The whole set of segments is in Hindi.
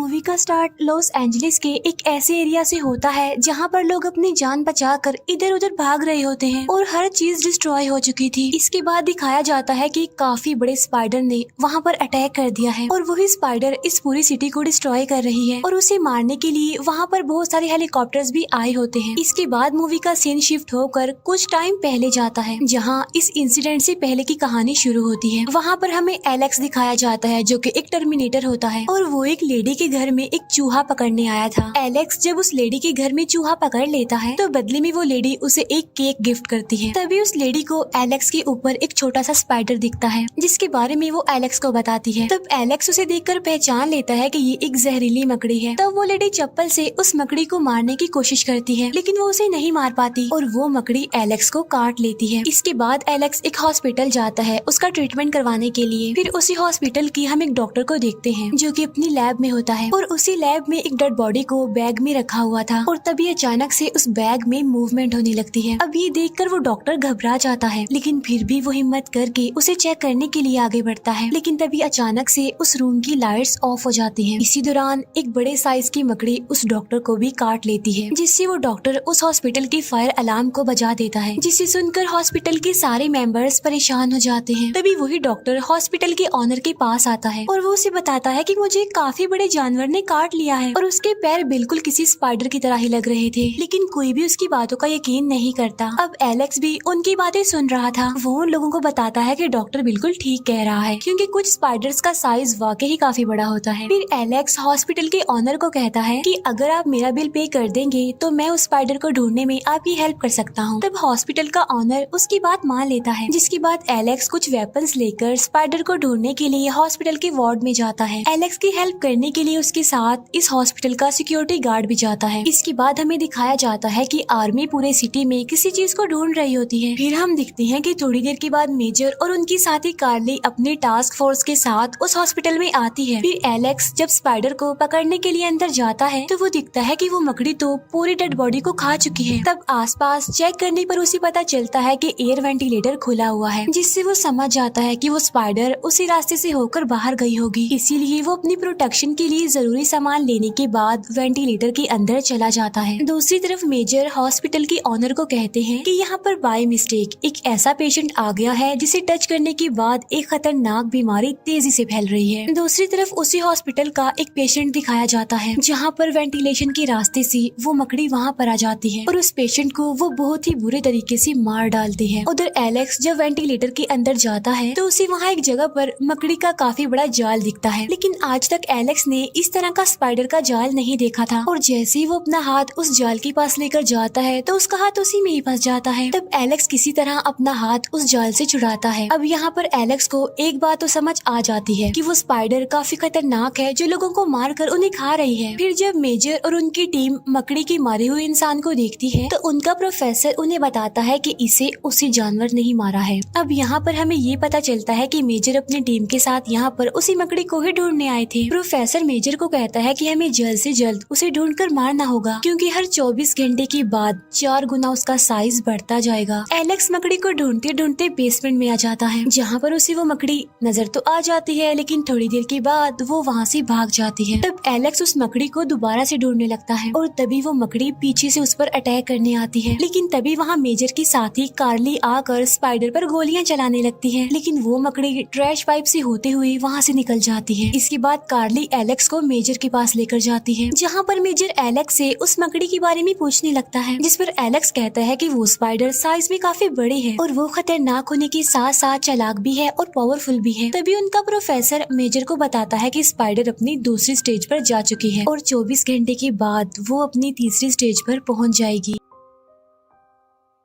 मूवी का स्टार्ट लॉस एंजलिस के एक ऐसे एरिया से होता है जहाँ पर लोग अपनी जान बचाकर इधर उधर भाग रहे होते हैं और हर चीज डिस्ट्रॉय हो चुकी थी। इसके बाद दिखाया जाता है कि काफी बड़े स्पाइडर ने वहाँ पर अटैक कर दिया है और वही स्पाइडर इस पूरी सिटी को डिस्ट्रॉय कर रही है और उसे मारने के लिए वहाँ पर बहुत सारे हेलीकॉप्टर्स भी आए होते हैं। इसके बाद मूवी का सीन शिफ्ट होकर कुछ टाइम पहले जाता है जहाँ इस इंसिडेंट से पहले की कहानी शुरू होती है। वहाँ पर हमें एलेक्स दिखाया जाता है जो कि एक टर्मिनेटर होता है और वो एक लेडी के घर में एक चूहा पकड़ने आया था। एलेक्स जब उस लेडी के घर में चूहा पकड़ लेता है तो बदले में वो लेडी उसे एक केक गिफ्ट करती है। तभी उस लेडी को एलेक्स के ऊपर एक छोटा सा स्पाइडर दिखता है जिसके बारे में वो एलेक्स को बताती है। तब एलेक्स उसे देखकर पहचान लेता है कि ये एक जहरीली मकड़ी है। तब वो लेडी चप्पल से उस मकड़ी को मारने की कोशिश करती है लेकिन वो उसे नहीं मार पाती और वो मकड़ी एलेक्स को काट लेती है। इसके बाद एलेक्स एक हॉस्पिटल जाता है उसका ट्रीटमेंट करवाने के लिए। फिर उसी हॉस्पिटल की हम एक डॉक्टर को देखते हैं जो कि अपनी लैब में होता है और उसी लैब में एक डेड बॉडी को बैग में रखा हुआ था और तभी अचानक से उस बैग में मूवमेंट होने लगती है। अब ये देखकर वो डॉक्टर घबरा जाता है लेकिन फिर भी वो हिम्मत करके उसे चेक करने के लिए आगे बढ़ता है। लेकिन तभी अचानक से उस रूम की लाइट्स ऑफ हो जाती हैं। इसी दौरान एक बड़े साइज की मकड़ी उस डॉक्टर को भी काट लेती है जिससे वो डॉक्टर उस हॉस्पिटल की फायर अलार्म को बजा देता है जिसे सुनकर हॉस्पिटल के सारे मेंबर्स परेशान हो जाते हैं। तभी वही डॉक्टर हॉस्पिटल के ऑनर के पास आता है और वो उसे बताता है कि मुझे काफी बड़े जानवर ने काट लिया है और उसके पैर बिल्कुल किसी स्पाइडर की तरह ही लग रहे थे लेकिन कोई भी उसकी बातों का यकीन नहीं करता। अब एलेक्स भी उनकी बातें सुन रहा था। वो उन लोगों को बताता है कि डॉक्टर बिल्कुल ठीक कह रहा है क्योंकि कुछ स्पाइडर्स का साइज वाकई ही काफी बड़ा होता है। फिर एलेक्स हॉस्पिटल के ऑनर को कहता है कि अगर आप मेरा बिल पे कर देंगे तो मैं उस स्पाइडर को ढूंढने में आपकी हेल्प कर सकता हूँ। तब हॉस्पिटल का ऑनर उसकी बात मान लेता है जिसके बाद एलेक्स कुछ वेपन्स लेकर स्पाइडर को ढूंढने के लिए हॉस्पिटल के वार्ड में जाता है। एलेक्स की हेल्प करने के लिए उसके साथ इस हॉस्पिटल का सिक्योरिटी गार्ड भी जाता है। इसके बाद हमें दिखाया जाता है कि आर्मी पूरे सिटी में किसी चीज को ढूंढ रही होती है। फिर हम दिखते हैं कि थोड़ी देर के बाद मेजर और उनकी साथी कार्ली अपनी टास्क फोर्स के साथ उस हॉस्पिटल में आती है। फिर एलेक्स जब स्पाइडर को पकड़ने के लिए अंदर जाता है तो वो दिखता है कि वो मकड़ी तो पूरी डेड बॉडी को खा चुकी है। तब आसपास चेक करने पर उसे पता चलता है कि एयर वेंटिलेटर खुला हुआ है जिससे वो समझ जाता है कि वो स्पाइडर उसी रास्ते से होकर बाहर गई होगी। इसीलिए वो अपनी प्रोटेक्शन के लिए जरूरी सामान लेने के बाद वेंटिलेटर के अंदर चला जाता है। दूसरी तरफ मेजर हॉस्पिटल के ऑनर को कहते हैं कि यहाँ पर बाय मिस्टेक एक ऐसा पेशेंट आ गया है जिसे टच करने के बाद एक खतरनाक बीमारी तेजी से फैल रही है। दूसरी तरफ उसी हॉस्पिटल का एक पेशेंट दिखाया जाता है जहाँ पर वेंटिलेशन के रास्ते से वो मकड़ी वहाँ पर आ जाती है और उस पेशेंट को वो बहुत ही बुरे तरीके से मार डालती है। उधर एलेक्स जब वेंटिलेटर के अंदर जाता है तो उसे वहाँ एक जगह पर मकड़ी का काफी बड़ा जाल दिखता है लेकिन आज तक एलेक्स ने इस तरह का स्पाइडर का जाल नहीं देखा था और जैसे ही वो अपना हाथ उस जाल के पास लेकर जाता है तो उसका हाथ उसी में ही फंस जाता है। तब एलेक्स किसी तरह अपना हाथ उस जाल से छुड़ाता है। अब यहाँ पर एलेक्स को एक बात तो समझ आ जाती है कि वो स्पाइडर काफी खतरनाक है जो लोगों को मार कर उन्हें खा रही है। फिर जब मेजर और उनकी टीम मकड़ी के मारे हुए इंसान को देखती है तो उनका प्रोफेसर उन्हें बताता है कि इसे उसी जानवर नहीं मारा है। अब यहाँ पर हमें ये पता चलता है कि मेजर अपनी टीम के साथ यहाँ पर उसी मकड़ी को ही ढूंढने आए थे। प्रोफेसर मेजर को कहता है कि हमें जल्द से जल्द उसे ढूंढकर मारना होगा क्योंकि हर 24 घंटे के बाद 4 गुना उसका साइज बढ़ता जाएगा। एलेक्स मकड़ी को ढूंढते ढूंढते बेसमेंट में आ जाता है जहाँ पर उसे वो मकड़ी नजर तो आ जाती है लेकिन थोड़ी देर के बाद वो वहाँ से भाग जाती है। तब एलेक्स उस मकड़ी को दोबारा से ढूंढने लगता है और तभी वो मकड़ी पीछे से उस पर अटैक करने आती है लेकिन तभी वहाँ मेजर की साथी कार्ली आकर स्पाइडर पर गोलियां चलाने लगती है लेकिन वो मकड़ी ट्रैश पाइप से होते हुए वहाँ से निकल जाती है। इसके बाद कार्ली एलेक्स को मेजर के पास लेकर जाती है जहाँ पर मेजर एलेक्स से उस मकड़ी के बारे में पूछने लगता है जिस पर एलेक्स कहता है कि वो स्पाइडर साइज में काफी बड़ी है और वो खतरनाक होने के साथ साथ चालाक भी है और पावरफुल भी है। तभी उनका प्रोफेसर मेजर को बताता है कि स्पाइडर अपनी दूसरी स्टेज पर जा चुकी है और 24 घंटे के बाद वो अपनी तीसरी स्टेज पर पहुंच जाएगी।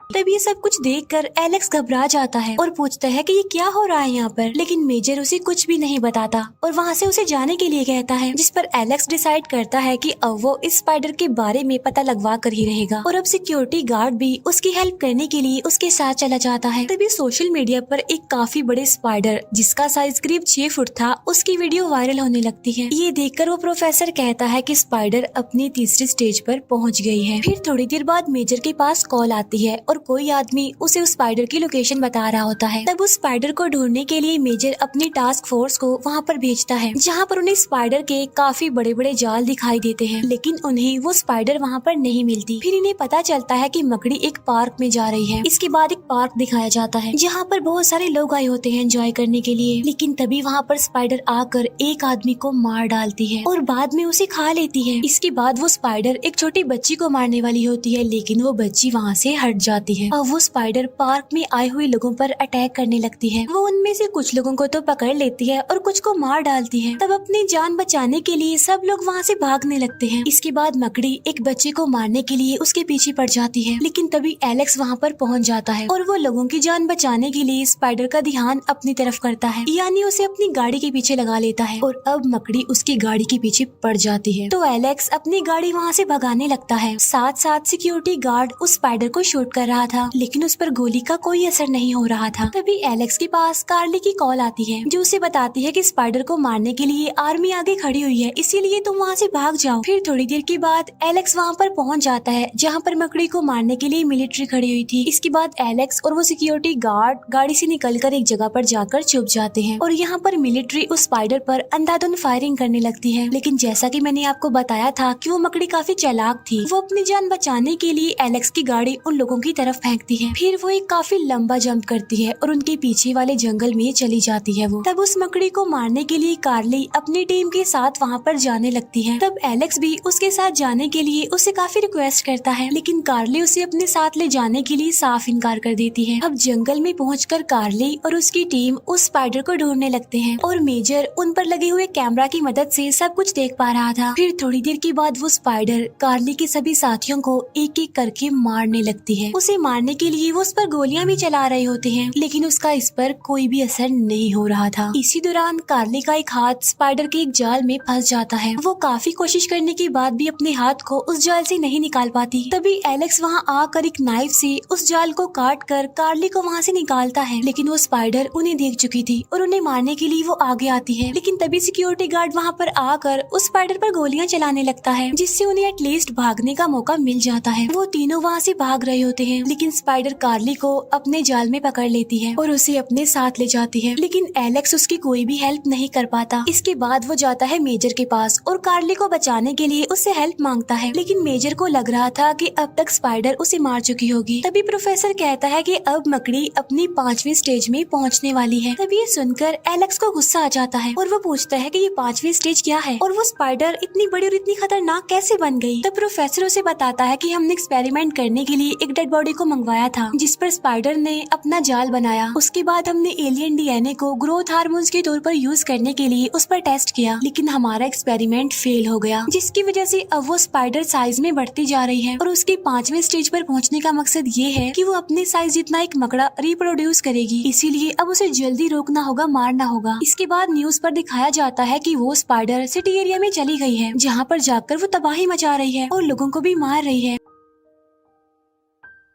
तब ये सब कुछ देखकर एलेक्स घबरा जाता है और पूछता है कि ये क्या हो रहा है यहाँ पर, लेकिन मेजर उसे कुछ भी नहीं बताता और वहाँ से उसे जाने के लिए कहता है जिस पर एलेक्स डिसाइड करता है कि अब वो इस स्पाइडर के बारे में पता लगवा कर ही रहेगा और अब सिक्योरिटी गार्ड भी उसकी हेल्प करने के लिए उसके साथ चला जाता है। तभी सोशल मीडिया पर एक काफी बड़े स्पाइडर जिसका साइज करीब 6 फुट था उसकी वीडियो वायरल होने लगती है। ये देखकर वो प्रोफेसर कहता है कि स्पाइडर अपनी तीसरी स्टेज पर पहुँच गई है। फिर थोड़ी देर बाद मेजर के पास कॉल आती है और कोई आदमी उसे उस स्पाइडर की लोकेशन बता रहा होता है। तब उस स्पाइडर को ढूंढने के लिए मेजर अपनी टास्क फोर्स को वहाँ पर भेजता है, जहाँ पर उन्हें स्पाइडर के काफी बड़े बड़े जाल दिखाई देते हैं, लेकिन उन्हें वो स्पाइडर वहाँ पर नहीं मिलती। फिर इन्हें पता चलता है कि मकड़ी एक पार्क में जा रही है। इसके बाद एक पार्क दिखाया जाता है जहाँ पर बहुत सारे लोग आए होते हैं एंजॉय करने के लिए, लेकिन तभी वहाँ पर स्पाइडर आकर एक आदमी को मार डालती है और बाद में उसे खा लेती है। इसके बाद वो स्पाइडर एक छोटी बच्ची को मारने वाली होती है, लेकिन वो बच्ची वहाँ से हट जाती है और वो स्पाइडर पार्क में आए हुए लोगों पर अटैक करने लगती है। वो उनमें से कुछ लोगों को तो पकड़ लेती है और कुछ को मार डालती है। तब अपनी जान बचाने के लिए सब लोग वहाँ से भागने लगते हैं। इसके बाद मकड़ी एक बच्चे को मारने के लिए उसके पीछे पड़ जाती है, लेकिन तभी एलेक्स वहाँ पर पहुँच जाता है और वो लोगों की जान बचाने के लिए स्पाइडर का ध्यान अपनी तरफ करता है, यानी उसे अपनी गाड़ी के पीछे लगा लेता है और अब मकड़ी उसकी गाड़ी के पीछे पड़ जाती है। तो एलेक्स अपनी गाड़ी वहाँ से भगाने लगता है। साथ साथ सिक्योरिटी गार्ड उस स्पाइडर को शूट कर रहा था, लेकिन उस पर गोली का कोई असर नहीं हो रहा था। तभी एलेक्स के पास कार्ली की कॉल आती है, जो उसे बताती है कि स्पाइडर को मारने के लिए आर्मी आगे खड़ी हुई है, इसीलिए तुम वहाँ से भाग जाओ। फिर थोड़ी देर के बाद एलेक्स वहाँ पर पहुँच जाता है जहाँ पर मकड़ी को मारने के लिए मिलिट्री खड़ी हुई थी। इसके बाद एलेक्स और वो सिक्योरिटी गार्ड गाड़ी से निकलकर एक जगह पर जाकर छुप जाते हैं और यहाँ पर मिलिट्री उस स्पाइडर पर अंधाधुंध फायरिंग करने लगती है। लेकिन जैसा कि मैंने आपको बताया था कि वो मकड़ी काफी चालाक थी, वो अपनी जान बचाने के लिए एलेक्स की गाड़ी उन लोगों की तरफ फेंकती है। फिर वो एक काफी लंबा जंप करती है और उनके पीछे वाले जंगल में चली जाती है। वो तब उस मकड़ी को मारने के लिए कार्ली अपनी टीम के साथ वहाँ पर जाने लगती है। तब एलेक्स भी उसके साथ जाने के लिए उससे काफी रिक्वेस्ट करता है, लेकिन कार्ली उसे अपने साथ ले जाने के लिए साफ इनकार कर देती है। अब जंगल में पहुंचकर कार्ली और उसकी टीम उस स्पाइडर को ढूंढने लगते हैं और मेजर उन पर लगे हुए कैमरा की मदद से सब कुछ देख पा रहा था। फिर थोड़ी देर के बाद वो स्पाइडर कार्ली के सभी साथियों को एक एक करके मारने लगती है। उसे मारने के लिए वो उस पर गोलियां भी चला रहे होते हैं, लेकिन उसका इस पर कोई भी असर नहीं हो रहा था। इसी दौरान कार्ली का एक हाथ स्पाइडर के एक जाल में फंस जाता है। वो काफी कोशिश करने के बाद भी अपने हाथ को उस जाल से नहीं निकाल पाती। तभी एलेक्स वहाँ आकर एक नाइफ से उस जाल को काट कर कार्ली को वहाँ से निकालता है, लेकिन वो स्पाइडर उन्हें देख चुकी थी और उन्हें मारने के लिए वो आगे आती है। लेकिन तभी सिक्योरिटी गार्ड वहाँ पर आकर उस स्पाइडर पर गोलियां चलाने लगता है, जिससे उन्हें एटलीस्ट भागने का मौका मिल जाता है। वो तीनों वहाँ से भाग रहे होते हैं, लेकिन स्पाइडर कार्ली को अपने जाल में पकड़ लेती है और उसे अपने साथ ले जाती है, लेकिन एलेक्स उसकी कोई भी हेल्प नहीं कर पाता। इसके बाद वो जाता है मेजर के पास और कार्ली को बचाने के लिए उससे हेल्प मांगता है, लेकिन मेजर को लग रहा था कि अब तक स्पाइडर उसे मार चुकी होगी। तभी प्रोफेसर कहता है कि अब मकड़ी अपनी 5वीं स्टेज में पहुंचने वाली है। तभी ये सुनकर एलेक्स को गुस्सा आ जाता है और वो पूछता है कि ये 5वीं स्टेज क्या है और वो स्पाइडर इतनी बड़ी और इतनी खतरनाक कैसे बन गई। तब प्रोफेसर उसे बताता है कि हमने एक्सपेरिमेंट करने के लिए एक डेड बॉडी को मंगवाया था, जिस पर स्पाइडर ने अपना जाल बनाया। उसके बाद हमने एलियन डीएनए को ग्रोथ हार्मोन्स के तौर पर यूज करने के लिए उस पर टेस्ट किया, लेकिन हमारा एक्सपेरिमेंट फेल हो गया, जिसकी वजह से अब वो स्पाइडर साइज में बढ़ती जा रही है और उसके 5वें स्टेज पर पहुंचने का मकसद ये है कि वो अपने साइज जितना एक मकड़ा रिप्रोड्यूस करेगी। इसीलिए अब उसे जल्दी रोकना होगा, मारना होगा। इसके बाद न्यूज पर दिखाया जाता है कि वो स्पाइडर सिटी एरिया में चली गई है, जहाँ पर जाकर वो तबाही मचा रही है और लोगों को भी मार रही है।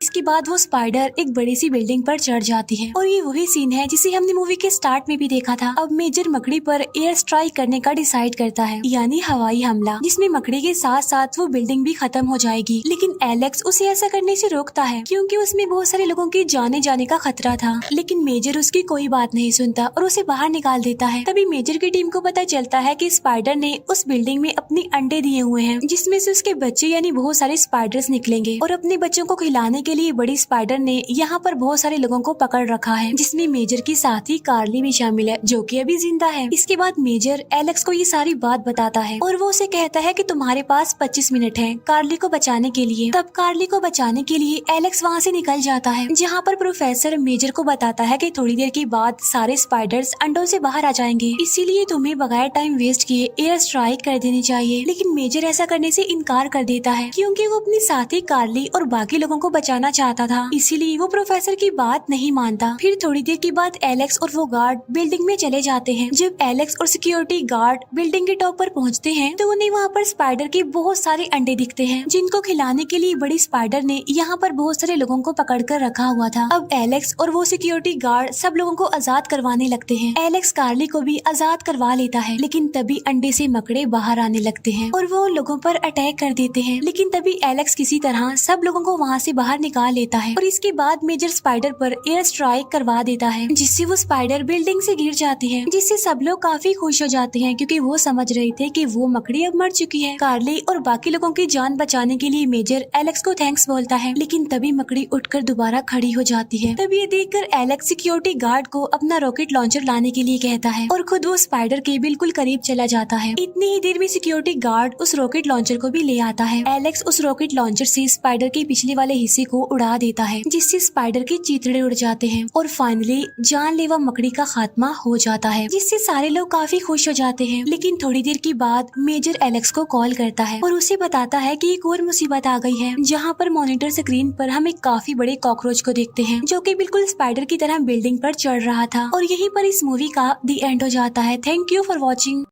इसके बाद वो स्पाइडर एक बड़ी सी बिल्डिंग पर चढ़ जाती है और ये वही सीन है जिसे हमने मूवी के स्टार्ट में भी देखा था। अब मेजर मकड़ी पर एयर स्ट्राइक करने का डिसाइड करता है, यानी हवाई हमला, जिसमें मकड़ी के साथ साथ वो बिल्डिंग भी खत्म हो जाएगी। लेकिन एलेक्स उसे ऐसा करने से रोकता है, क्योंकि उसमें बहुत सारे लोगों के जाने का खतरा था। लेकिन मेजर उसकी कोई बात नहीं सुनता और उसे बाहर निकाल देता है। तभी मेजर की टीम को पता चलता है कि स्पाइडर ने उस बिल्डिंग में अपने अंडे दिए हुए हैं, जिसमें से उसके बच्चे यानी बहुत सारे स्पाइडर्स निकलेंगे और अपने बच्चों को खिलाने के लिए बड़ी स्पाइडर ने यहाँ पर बहुत सारे लोगों को पकड़ रखा है, जिसमें मेजर की साथी कार्ली भी शामिल है, जो कि अभी जिंदा है। इसके बाद मेजर एलेक्स को ये सारी बात बताता है और वो उसे कहता है कि तुम्हारे पास 25 मिनट है कार्ली को बचाने के लिए। तब कार्ली को बचाने के लिए एलेक्स वहाँ से निकल जाता है, जहाँ पर प्रोफेसर मेजर को बताता है कि थोड़ी देर के बाद सारे स्पाइडर्स अंडों से बाहर आ जाएंगे, इसीलिए तुम्हें बगैर टाइम वेस्ट किए एयर स्ट्राइक कर देनी चाहिए। लेकिन मेजर ऐसा करने से इनकार कर देता है, क्योंकि वो अपनी साथी कार्ली और बाकी लोगों को बचाना चाहता था, इसीलिए वो प्रोफेसर की बात नहीं मानता। फिर थोड़ी देर के बाद एलेक्स और वो गार्ड बिल्डिंग में चले जाते हैं। जब एलेक्स और सिक्योरिटी गार्ड बिल्डिंग के टॉप पर पहुंचते हैं तो उन्हें वहाँ पर स्पाइडर के बहुत सारे अंडे दिखते हैं, जिनको खिलाने के लिए बड़ी स्पाइडर ने यहाँ पर बहुत सारे लोगों को पकड़ कर रखा हुआ था। अब एलेक्स और वो सिक्योरिटी गार्ड सब लोगों को आजाद करवाने लगते हैं। एलेक्स कार्ली को भी आजाद करवा लेता है, लेकिन तभी अंडे से मकड़े बाहर आने लगते हैं और वो लोगों पर अटैक कर देते हैं। लेकिन तभी एलेक्स किसी तरह सब लोगों को वहाँ से बाहर निकाल लेता है और इसके बाद मेजर स्पाइडर पर एयर स्ट्राइक करवा देता है, जिससे वो स्पाइडर बिल्डिंग से गिर जाती है, जिससे सब लोग काफी खुश हो जाते हैं क्योंकि वो समझ रहे थे कि वो मकड़ी अब मर चुकी है। कार्ली और बाकी लोगों की जान बचाने के लिए मेजर एलेक्स को थैंक्स बोलता है, लेकिन तभी मकड़ी उठकर दोबारा खड़ी हो जाती है। तब ये देखकर एलेक्स सिक्योरिटी गार्ड को अपना रॉकेट लॉन्चर लाने के लिए कहता है और खुद वो स्पाइडर के बिल्कुल करीब चला जाता है। इतनी ही देर में सिक्योरिटी गार्ड उस रॉकेट लॉन्चर को भी ले आता है। एलेक्स उस रॉकेट लॉन्चर से स्पाइडर के पिछले वाले हिस्से को उड़ा देता है, जिससे स्पाइडर के चीथड़े उड़ जाते हैं और फाइनली जानलेवा मकड़ी का खात्मा हो जाता है, जिससे सारे लोग काफी खुश हो जाते हैं। लेकिन थोड़ी देर के बाद मेजर एलेक्स को कॉल करता है और उसे बताता है कि एक और मुसीबत आ गई है, जहाँ पर मॉनिटर स्क्रीन पर हम एक काफी बड़े कॉकरोच को देखते हैं जो कि बिल्कुल स्पाइडर की तरह बिल्डिंग पर चढ़ रहा था। और यहीं पर इस मूवी का द एंड हो जाता है। Thank you for watching.